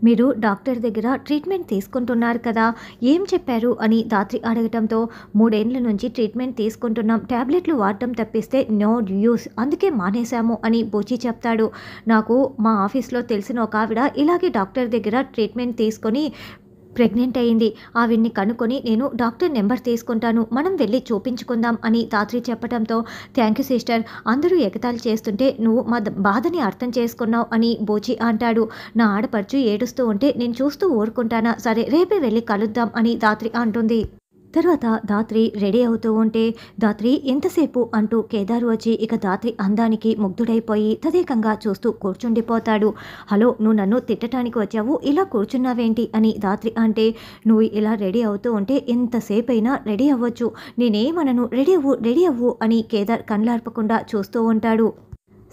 మీరు డాక్టర్ దగ్గర ట్రీట్మెంట్ తీసుకుంటున్నారు కదా! ఏం చెప్పారు అని ధాత్రి అడగటంతో, 3 ఏండ్ల నుంచి ట్రీట్మెంట్ తీసుకుంటున్నాం. టాబ్లెట్లు వాడటం తప్పిస్తే నో యూజ్. అందుకే మానేశాము అని బుజ్జి చెప్తాడు. నాకు మా ఆఫీస్‌లో తెలిసిన ఒకావిడ ఇలాగే డాక్టర్ దగ్గర ట్రీట్మెంట్ తీసుకొని ప్రెగ్నెంట్ అయింది. ఆవిడ్ని కనుక్కొని నేను డాక్టర్ నంబర్ తీసుకుంటాను. మనం వెళ్లి చూపించుకుందాం అని ధాత్రి చెప్పటంతో, థాంక్ యూ సిస్టర్. అందరూ ఎగతాళి చేస్తుంటే నువ్వు మా బాధని అర్థం చేసుకున్నావు అని బుజ్జి అంటాడు. నా ఆడపడుచు ఏడుస్తూ ఉంటే నేను చూస్తూ ఊరుకుంటానా? సరే రేపే వెళ్లి కలుద్దాం అని ధాత్రి అంటుంది. తర్వాత ధాత్రి రెడీ అవుతూ ఉంటే, ధాత్రి ఎంతసేపు అంటూ కేదార్ వచ్చి ఇక ధాత్రి అందానికి ముగ్ధుడైపోయి తదేకంగా చూస్తూ కూర్చుండిపోతాడు. హలో, నువ్వు నన్ను తిట్టడానికి వచ్చావు, ఇలా కూర్చున్నావేంటి అని ధాత్రి అంటే, నువ్వు ఇలా రెడీ అవుతూ ఉంటే ఎంతసేపైనా రెడీ అవ్వచ్చు, నేనేమనను, రెడీ అవ్వు అని కేదార్ కళ్ళార్పకుండా చూస్తూ ఉంటాడు.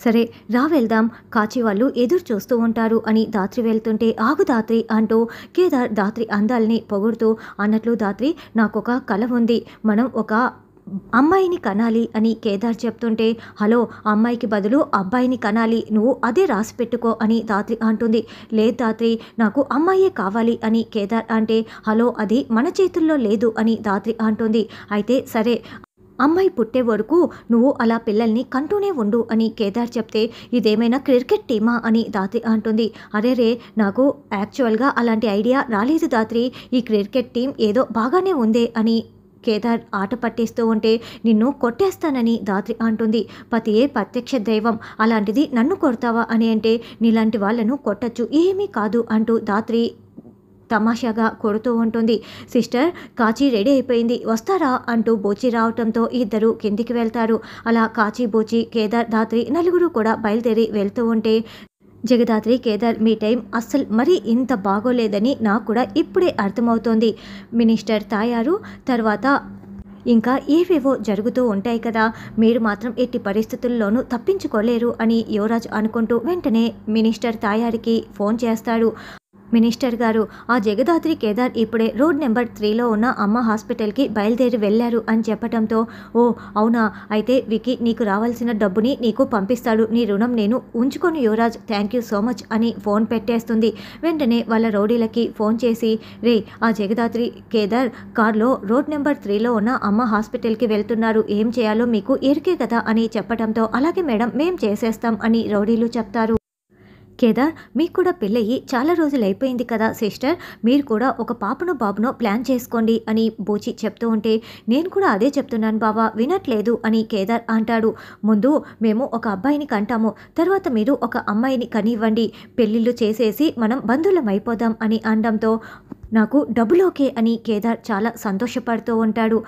సరే రా వెళ్దాం, కాచి వాళ్ళు ఎదురు చూస్తూ ఉంటారు అని ధాత్రి వెళ్తుంటే, ఆగు ధాత్రి అంటూ కేదార్ ధాత్రి అందాల్ని పొగుడుతూ, అన్నట్లు ధాత్రి నాకొక కల ఉంది, మనం ఒక అమ్మాయిని కనాలి అని కేదార్ చెప్తుంటే, హలో, అమ్మాయికి బదులు అబ్బాయిని కనాలి, నువ్వు అదే రాసి పెట్టుకో అని ధాత్రి అంటుంది. లేదు ధాత్రి, నాకు అమ్మాయే కావాలి అని కేదార్ అంటే, హలో, అది మన చేతుల్లో లేదు అని ధాత్రి అంటుంది. అయితే సరే, అమ్మాయి పుట్టే వరకు నువ్వు అలా పిల్లల్ని కంటూనే ఉండు అని కేదార్ చెప్తే, ఇదేమైనా క్రికెట్ టీమా అని ధాత్రి అంటుంది. అరేరే, నాకు యాక్చువల్గా అలాంటి ఐడియా రాలేదు ధాత్రి, ఈ క్రికెట్ టీం ఏదో బాగానే ఉందే అని కేదార్ ఆట పట్టిస్తూ ఉంటే, నిన్ను కొట్టేస్తానని ధాత్రి అంటుంది. పతియే ప్రత్యక్ష దైవం, అలాంటిది నన్ను కొడతావా అని అంటే, నీలాంటి వాళ్ళను కొట్టచ్చు, ఏమీ కాదు అంటూ ధాత్రి తమాషాగా కొడుతూ ఉంటుంది. సిస్టర్, కాచి రెడీ అయిపోయింది, వస్తారా అంటూ బూచి రావటంతో ఇద్దరు కిందికి వెళ్తారు. అలా కాచి, బూచి, కేదార్, ధాత్రి నలుగురు కూడా బయలుదేరి వెళ్తూ ఉంటే, జగదాత్రి, కేదార్, మీ టైం అస్సలు మరీ ఇంత బాగోలేదని నాకు కూడా ఇప్పుడే అర్థమవుతోంది. మినిస్టర్ తాయారు తర్వాత ఇంకా ఏవేవో జరుగుతూ ఉంటాయి కదా, మీరు మాత్రం ఎట్టి పరిస్థితుల్లోనూ తప్పించుకోలేరు అని యువరాజ్ అనుకుంటూ వెంటనే మినిస్టర్ తాయారికి ఫోన్ చేస్తాడు. మినిస్టర్ గారు, ఆ జగదాత్రి, కేదార్ ఇప్పుడే రోడ్ నెంబర్ 3లో ఉన్న అమ్మ హాస్పిటల్కి బయలుదేరి వెళ్ళారు అని చెప్పడంతో, ఓ అవునా, అయితే వికీ నీకు రావాల్సిన డబ్బుని నీకు పంపిస్తాడు, నీ రుణం నేను ఉంచుకొని Yuvraj, thank you so much అని ఫోన్ పెట్టేస్తుంది. వెంటనే వాళ్ళ రౌడీలకి ఫోన్ చేసి, రే, ఆ జగదాత్రి, కేదార్ కార్లో రోడ్ నెంబర్ 3లో ఉన్న అమ్మ హాస్పిటల్కి వెళ్తున్నారు, ఏం చేయాలో మీకు ఎరికే కదా అని చెప్పడంతో, అలాగే మేడం, మేం చేసేస్తాం అని రౌడీలు చెప్తారు. కేదార్, మీకు కూడా పెళ్ళయి చాలా రోజులు అయిపోయింది కదా సిస్టర్, మీరు కూడా ఒక పాపనో బాబునో ప్లాన్ చేసుకోండి అని బూచి చెప్తూ ఉంటే, నేను కూడా అదే చెప్తున్నాను బావా, వినట్లేదు అని కేదార్ అంటాడు. ముందు మేము ఒక అబ్బాయిని కంటాము, తర్వాత మీరు ఒక అమ్మాయిని కనివ్వండి, పెళ్ళిళ్ళు చేసేసి మనం బంధువులం అయిపోదాం అని అనడంతో, నాకు డబ్బులోకే అని కేదార్ చాలా సంతోషపడుతూ ఉంటాడు.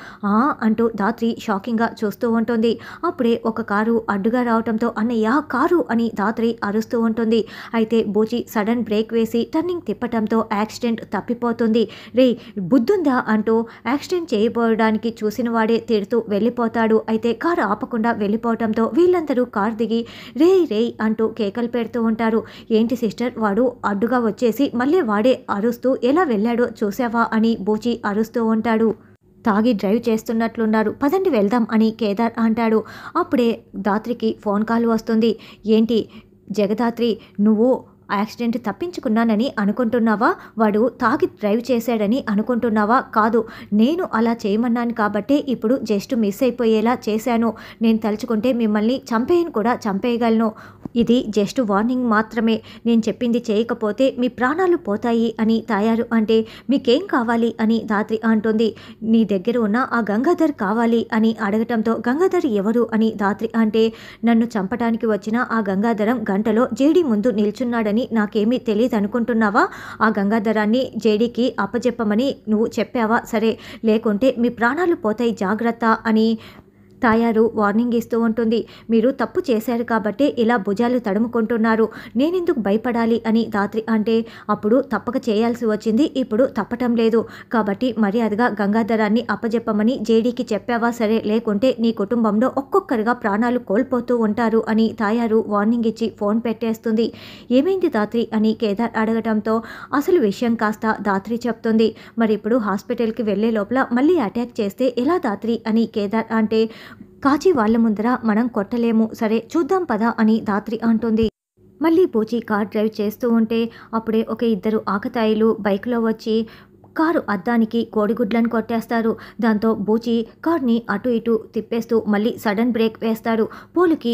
అంటూ ధాత్రి షాకింగ్గా చూస్తూ ఉంటుంది. అప్పుడే ఒక కారు అడ్డుగా రావడంతో, అన్నయ్య కారు అని ధాత్రి అరుస్తూ ఉంటుంది. అయితే బూచి సడన్ బ్రేక్ వేసి టర్నింగ్ తిప్పటంతో యాక్సిడెంట్ తప్పిపోతుంది. రే, బుద్ధుందా అంటూ యాక్సిడెంట్ చేయబోయడానికి చూసిన వాడే తిడుతూ వెళ్ళిపోతాడు. అయితే కారు ఆపకుండా వెళ్ళిపోవడంతో వీళ్ళందరూ కారు దిగి రే రే అంటూ కేకలు పెడుతూ ఉంటారు. ఏంటి సిస్టర్, వాడు అడ్డుగా వచ్చేసి మళ్ళీ వాడే అరుస్తూ ఎలా వెళ్ళాడో చూసావా అని బూచి అరుస్తూ ఉంటాడు. తాగి డ్రైవ్ చేస్తున్నట్లున్నారు, పదండి వెళ్దాం అని కేదార్ అంటాడు. అప్పుడే ధాత్రికి ఫోన్ కాల్ వస్తుంది. ఏంటి జగదాత్రి, నువ్వు యాక్సిడెంట్ తప్పించుకున్నానని అనుకుంటున్నావా, వాడు తాగి డ్రైవ్ చేశాడని అనుకుంటున్నావా? కాదు, నేను అలా చేయమన్నాను కాబట్టే ఇప్పుడు జస్ట్ మిస్ అయిపోయేలా చేశాను, నేను తలుచుకుంటే మిమ్మల్ని చంపేయను కూడా చంపేయగలను, ఇది జస్ట్ వార్నింగ్ మాత్రమే, నేను చెప్పింది చేయకపోతే మీ ప్రాణాలు పోతాయి అని తాయారు అంటే, మీకేం కావాలి అని ధాత్రి అంటుంది. నీ దగ్గర ఉన్న ఆ గంగాధర్ కావాలి అని అడగటంతో, గంగాధర్ ఎవరు అని ధాత్రి అంటే, నన్ను చంపటానికి వచ్చిన ఆ గంగాధరం గంటలో జేడీ ముందు నిల్చున్నాడని నాకేమీ తెలియదు అనుకుంటున్నావా? ఆ గంగాధరాన్ని జేడీకి అప్పచెప్పమని నువ్వు చెప్పావా? సరే, లేకుంటే మీ ప్రాణాలు పోతాయి, జాగ్రత్త అని తాయారు వార్నింగ్ ఇస్తూ ఉంటుంది. మీరు తప్పు చేశారు కాబట్టే ఇలా భుజాలు తడుముకుంటున్నారు, నేనెందుకు భయపడాలి అని ధాత్రి అంటే, అప్పుడు తప్పక చేయాల్సి వచ్చింది, ఇప్పుడు తప్పటం లేదు, కాబట్టి మర్యాదగా గంగాధరాన్ని అప్పజెప్పమని జేడీకి చెప్పావా? సరే, లేకుంటే నీ కుటుంబంలో ఒక్కొక్కరుగా ప్రాణాలు కోల్పోతూ ఉంటారు అని తాయారు వార్నింగ్ ఇచ్చి ఫోన్ పెట్టేస్తుంది. ఏమైంది ధాత్రి అని కేదార్ అడగటంతో అసలు విషయం కాస్త ధాత్రి చెప్తుంది. మరి ఇప్పుడు హాస్పిటల్కి వెళ్లే లోపల మళ్ళీ అటాక్ చేస్తే ఎలా ధాత్రి అని కేదార్ అంటే, కాచి వాళ్ళ ముందర మనం కొట్టలేము, సరే చూద్దాం పదా అని ధాత్రి అంటుంది. మళ్ళీ బూచి కార్ డ్రైవ్ చేస్తూ ఉంటే అప్పుడే ఒక ఇద్దరు ఆకతాయిలు బైక్లో వచ్చి కారు అద్దానికి కోడిగుడ్లను కొట్టేస్తారు. దాంతో బూచి కార్ని అటు ఇటు తిప్పేస్తూ మళ్ళీ సడన్ బ్రేక్ వేస్తాడు. పోలుకి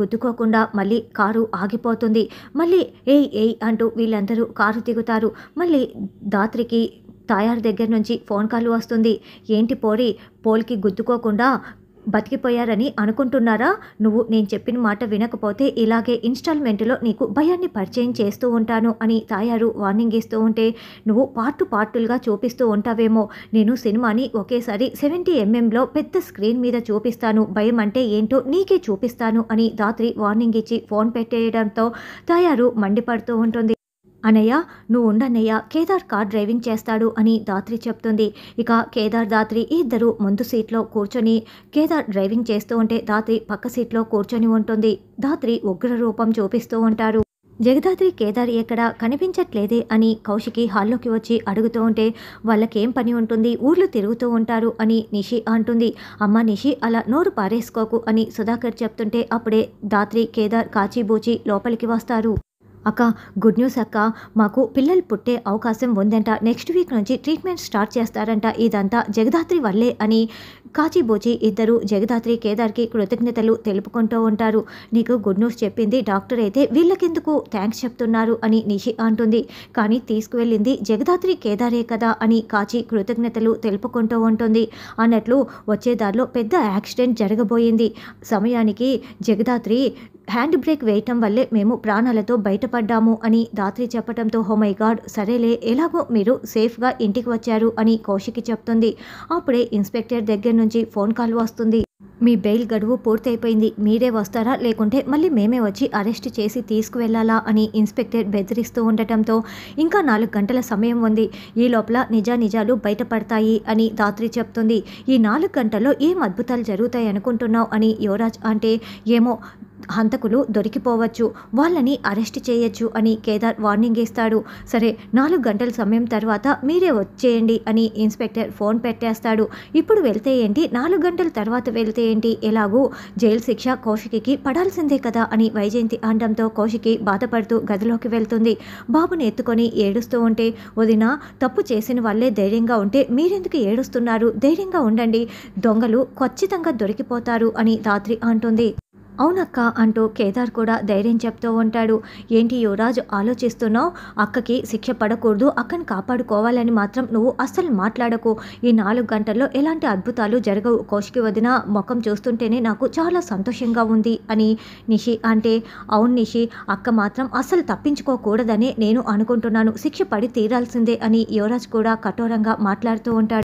గుద్దుకోకుండా మళ్ళీ కారు ఆగిపోతుంది. మళ్ళీ ఏయ్ ఏయ్ అంటూ వీళ్ళందరూ కారు దిగుతారు. మళ్ళీ దాత్రికి తాయారు దగ్గర నుంచి ఫోన్ కాల్ వస్తుంది. ఏంటి పోరి, పోల్కి గుద్దుకోకుండా బతికిపోయారని అనుకుంటున్నారా? నువ్వు నేను చెప్పిన మాట వినకపోతే ఇలాగే ఇన్స్టాల్మెంట్లో నీకు భయాన్ని పరిచయం చేస్తూ ఉంటాను అని తాయారు వార్నింగ్ ఇస్తూ ఉంటే, నువ్వు పార్టులుగా చూపిస్తూ ఉంటావేమో, నేను సినిమాని ఒకేసారి 70mm పెద్ద స్క్రీన్ మీద చూపిస్తాను, భయం అంటే ఏంటో నీకే చూపిస్తాను అని దాత్రి వార్నింగ్ ఇచ్చి ఫోన్ పెట్టేయడంతో తాయారు మండిపడుతూ ఉంటుంది. అన్నయ్య, నువ్వు ఉండన్నయ్య, కేదార్ కార్ డ్రైవింగ్ చేస్తాడు అని దాత్రి చెప్తుంది. ఇక కేదార్ దాత్రి ఇద్దరు ముందు సీట్లో కూర్చొని కేదార్ డ్రైవింగ్ చేస్తూ ఉంటే దాత్రి పక్క సీట్లో కూర్చొని ఉంటుంది. దాత్రి ఉగ్ర రూపం చూపిస్తూ ఉంటారు. జగదాత్రి కేదార్ ఎక్కడ కనిపించట్లేదే అని కౌశికి హాల్లోకి వచ్చి అడుగుతూ ఉంటే, వాళ్ళకేం పని ఉంటుంది, ఊర్లు తిరుగుతూ ఉంటారు అని నిషి అంటుంది. అమ్మ నిషి, అలా నోరు పారేసుకోకు అని సుధాకర్ చెప్తుంటే అప్పుడే దాత్రి కేదార్ కాచిబూచి లోపలికి వస్తారు. అక్క, గుడ్ న్యూస్ అక్క, మాకు పిల్లలు పుట్టే అవకాశం ఉందంట, నెక్స్ట్ వీక్ నుంచి ట్రీట్మెంట్ స్టార్ట్ చేస్తారంట, ఇదంతా జగదాత్రి వల్లే అని కాచిబూచి ఇద్దరు జగదాత్రి కేదార్కి కృతజ్ఞతలు తెలుపుకుంటూ ఉంటారు. నీకు గుడ్ న్యూస్ చెప్పింది డాక్టర్ అయితే వీళ్ళకెందుకు థ్యాంక్స్ చెప్తున్నారు అని నిషి అంటుంది. కానీ తీసుకువెళ్ళింది జగదాత్రి కేదారే కదా అని కాచి కృతజ్ఞతలు తెలుపుకుంటూ ఉంటుంది. అన్నట్లు వచ్చేదారిలో పెద్ద యాక్సిడెంట్ జరగబోయింది. సమయానికి జగదాత్రి హ్యాండ్ బ్రేక్ వేయటం వల్లే మేము ప్రాణాలతో బయటపడ్డాము అని దాత్రి చెప్పడంతో, హో మై గాడ్, సరేలే, ఎలాగో మీరు సేఫ్గా ఇంటికి వచ్చారు అని కౌశికి చెప్తుంది. అప్పుడే ఇన్స్పెక్టర్ దగ్గర నుంచి ఫోన్ కాల్ వస్తుంది. మీ బెయిల్ గడువు పూర్తయిపోయింది, మీరే వస్తారా లేకుంటే మళ్ళీ మేమే వచ్చి అరెస్ట్ చేసి తీసుకువెళ్లాలా అని ఇన్స్పెక్టర్ బెదిరిస్తూ ఉండటంతో, ఇంకా 4 గంటల సమయం ఉంది, ఈ లోపల నిజాలు బయటపడతాయి అని దాత్రి చెప్తుంది. ఈ 4 గంటల్లో ఏం అద్భుతాలు జరుగుతాయి అనుకుంటున్నావు అని యువరాజ్ అంటే, ఏమో, హంతకులు దొరికిపోవచ్చు, వాళ్ళని అరెస్ట్ చేయొచ్చు అని కేదార్ వార్నింగ్ ఇస్తాడు. సరే, 4 గంటల సమయం తర్వాత మీరే వచ్చేయండి అని ఇన్స్పెక్టర్ ఫోన్ పెట్టేస్తాడు. ఇప్పుడు వెళ్తే ఏంటి, 4 గంటల తర్వాత వెళ్తే ఏంటి, ఎలాగూ జైలు శిక్ష కౌశికి పడాల్సిందే కదా అని వైజయంతి అనడంతో కౌశికి బాధపడుతూ గదిలోకి వెళ్తుంది. బాబుని ఎత్తుకొని ఏడుస్తూ ఉంటే, వదిన, తప్పు చేసిన వాళ్ళే ధైర్యంగా ఉంటే మీరెందుకు ఏడుస్తున్నారు, ధైర్యంగా ఉండండి, దొంగలు ఖచ్చితంగా దొరికిపోతారు అని దాత్రి అంటుంది. అవునక్క అంటూ కేదార్ కూడా ధైర్యం చెప్తూ ఉంటాడు. ఏంటి యువరాజ్ ఆలోచిస్తున్నావు, అక్కకి శిక్ష పడకూడదు, అక్కని కాపాడుకోవాలని మాత్రం నువ్వు అస్సలు మాట్లాడకు, ఈ 4 గంటల్లో ఎలాంటి అద్భుతాలు జరగవు, కౌశికి వదిన ముఖం చూస్తుంటేనే నాకు చాలా సంతోషంగా ఉంది అని నిషి అంటే, అవును నిషి, అక్క మాత్రం అస్సలు తప్పించుకోకూడదనే నేను అనుకుంటున్నాను, శిక్ష పడి తీరాల్సిందే అని యువరాజ్ కూడా కఠోరంగా మాట్లాడుతూ ఉంటాడు.